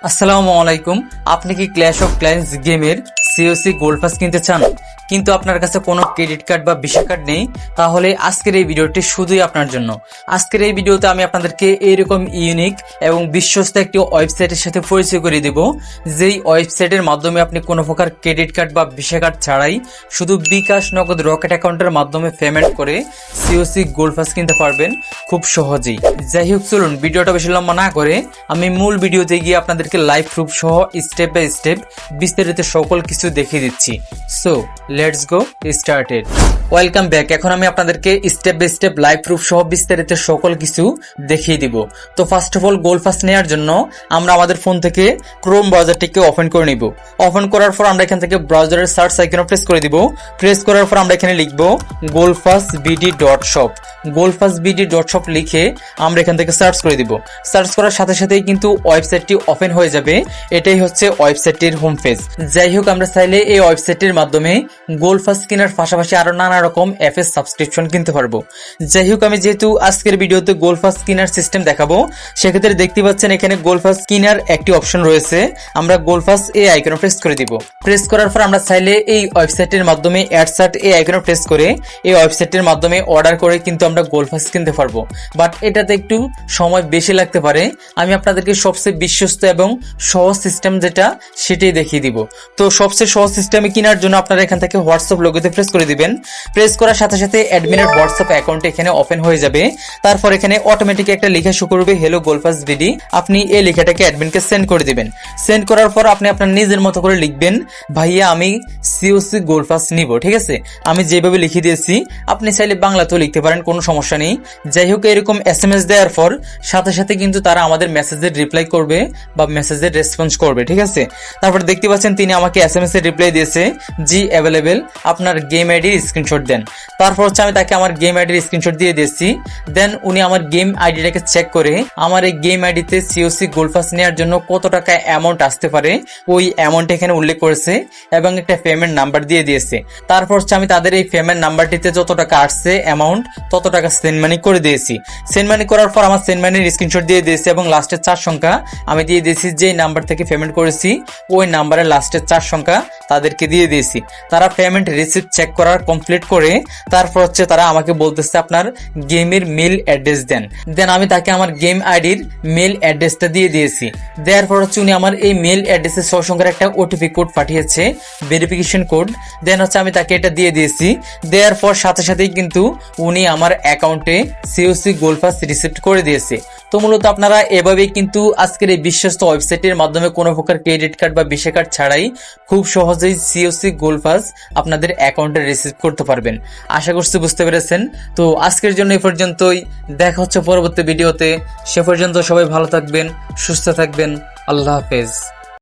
আসসালামু আলাইকুম। আপনি কি ক্ল্যাশ অফ ক্ল্যান্স গেমের সিওসি গোল্ড পাস কিনতে চান, কিন্তু আপনার কাছে কোনো ক্রেডিট কার্ড বা ভিসা কার্ড নেই? তাহলে আজকের এই ভিডিওটি শুধুই আপনার জন্য। আজকের এই ভিডিওতে আমি আপনাদেরকে এইরকম ইউনিক এবং বিশ্বস্ত একটি ওয়েবসাইটের সাথে পরিচয় করে দেব, যেই ওয়েবসাইটের মাধ্যমে আপনি কোনো প্রকার ক্রেডিট কার্ড বা ভিসা কার্ড ছাড়াই শুধু বিকাশ, নগদ, রকেট অ্যাকাউন্টের মাধ্যমে পেমেন্ট করে সিওসি গোল্ড পাস কিনতে পারবেন খুব সহজেই। যাই হোক, চলুন ভিডিওটা বেশি লম্বা না করে আমি মূল ভিডিওতে গিয়ে আপনাদেরকে লাইভ প্রুফ সহ স্টেপ বাই স্টেপ বিস্তারিত সকল কিছু দেখিয়ে দিচ্ছি। So let's go started. Welcome back. এখন আমি আপনাদেরকে step by step live proof সহ বিস্তারিত সকল কিছু দেখিয়ে দিব। তো first of all, gold pass নেওয়ার জন্য আমরা আমাদের ফোন থেকে ক্রোম ব্রাউজারটিকে ওপেন করে নিব। ওপেন করার পর আমরা এখান থেকে ব্রাউজারের সার্চ আইকনে প্রেস করে দিব। প্রেস করার পর আমরা এখানে লিখব goldpassbd.shop। goldpassbd.shop লিখে আমরা এখান থেকে সার্চ করে দিব। সার্চ করার সাথে সাথেই কিন্তু ওয়েবসাইটটি ওপেন হয়ে যাবে। এটাই হচ্ছে ওয়েবসাইটটির হোম পেজ। যাই হোক, আমরা চাইলে এই ওয়েবসাইটটির মাধ্যমে গোল্ড পাস কেনার পাশাপাশি আরো নানা রকম অ্যাপের সাবস্ক্রিপশন কিনতে পারবো। যাই হোক, আমি যেহেতু আজকের ভিডিওতে গোল্ড পাস কেনার সিস্টেম দেখাবো, সেক্ষেত্রে দেখতে পাচ্ছেন এখানে গোল্ড পাস কেনার একটি অপশন রয়েছে। আমরা গোল্ড পাস এই আইকনে প্রেস করে দিব। প্রেস করার পর আমরা চাইলে এই ওয়েবসাইটের মাধ্যমে অ্যাডসার্ট এই আইকনে প্রেস করে এই ওয়েবসাইটের মাধ্যমে অর্ডার করে কিন্তু আমরা গোল্ড পাস কিনতে পারবো। বাট এটাতে একটু সময় বেশি লাগতে পারে। আমি আপনাদেরকে সবচেয়ে বিশ্বস্ত এবং সহজ সিস্টেম যেটা, সেটাই দেখিয়ে দিব। তো সবচেয়ে সহজ সিস্টেমে কেনার জন্য আপনারা এখান থেকে হোয়াটসঅ্যাপ লোগোতে প্রেস করে দিবেন। প্রেস করার সাথে সাথে অ্যাডমিনের হোয়াটসঅ্যাপ অ্যাকাউন্ট এখানে ওপেন হয়ে যাবে। তারপর এখানে অটোমেটিক একটা লেখা শো করবে, হ্যালো গোল্ড পাস বিডি। আপনি এই লেখাটাকে অ্যাডমিনকে সেন্ড করে দিবেন। সেন্ড করার পর আপনি আপনার নিজের মতো করে লিখবেন, ভাইয়া আমি সিওসি গোল্ড পাস নিব। ঠিক আছে, আমি যেভাবে লিখে দিয়েছি আপনি চাইলে বাংলাতেও লিখতে পারেন, কোনো সমস্যা নেই। যাই হোক, এরকম এসএমএস দেওয়ার পর সাথে সাথে কিন্তু তারা আমাদের মেসেজের রিপ্লাই করবে বা মেসেজের রেসপন্স করবে। ঠিক আছে, তারপর দেখতে পাচ্ছেন তিনি আমাকে এসএমএস এর রিপ্লাই দিয়েছে, জি অ্যাভেলেবেল, আপনার গেম আইডির স্ক্রিনশট দেন। তারপর হচ্ছে আমি তাকে আমার গেম আইডির স্ক্রিনশট দিয়ে দিয়েছি। দেন উনি আমার গেম আইডিটাকে চেক করে আমার এই গেম আইডিতে সিওসি গোল্ড পাস নেওয়ার জন্য কত টাকা অ্যামাউন্ট আসতে পারে ওই অ্যামাউন্ট এখানে উল্লেখ করেছে এবং একটা পেমেন্ট নাম্বার দিয়ে দিয়েছে। তারপর হচ্ছে আমি তাদের এই পেমেন্ট নাম্বারটিতে যত টাকা আসছে অ্যামাউন্ট তত টাকা সেন্ড মানি করে দিয়েছি। সেন্ড মানি করার পর আমার সেন্ড মানির স্ক্রিনশট দিয়ে দিয়েছি এবং লাস্টের 4 সংখ্যা আমি দিয়ে দিয়েছি, যে নাম্বার থেকে পেমেন্ট করেছি ওই নাম্বারের লাস্টের 4 সংখ্যা তাদেরকে দিয়ে দিয়েছি। তারা পেমেন্ট রিসিপ্ট চেক করার কমপ্লিট করে তারপর হচ্ছে তারা আমাকে বলতেছে আপনার গেমের মেল অ্যাড্রেস দেন। দেন আমি তাকে আমার গেম আইডির মেল অ্যাড্রেসটা দিয়ে দিয়েছি। দেওয়ার পর হচ্ছে উনি আমার এই মেল অ্যাড্রেসের 6 সংখ্যার একটা ওটিপি কোড পাঠিয়েছে, ভেরিফিকেশন কোড। দেন হচ্ছে আমি তাকে এটা দিয়ে দিয়েছি। দেওয়ার পর সাথে সাথেই কিন্তু উনি আমার অ্যাকাউন্টে সিওসি গোল্ড পাস রিসিপ্ট করে দিয়েছে। তো মূলত আপনারা এভাবেই কিন্তু আজকের এই বিশ্বস্ত ওয়েবসাইটের মাধ্যমে কোনো প্রকার ক্রেডিট কার্ড বা ভিসা কার্ড ছাড়াই খুব সহজেই সিওসি গোল্ড পাস আপনাদের অ্যাকাউন্টে রিসিভ করতে পারবেন। আশা করছি বুঝতে পেরেছেন। তো আজকের জন্য এই পর্যন্তই, দেখা হচ্ছে পরবর্তী ভিডিওতে। সে পর্যন্ত সবাই ভালো থাকবেন, সুস্থ থাকবেন। আল্লাহ হাফেজ।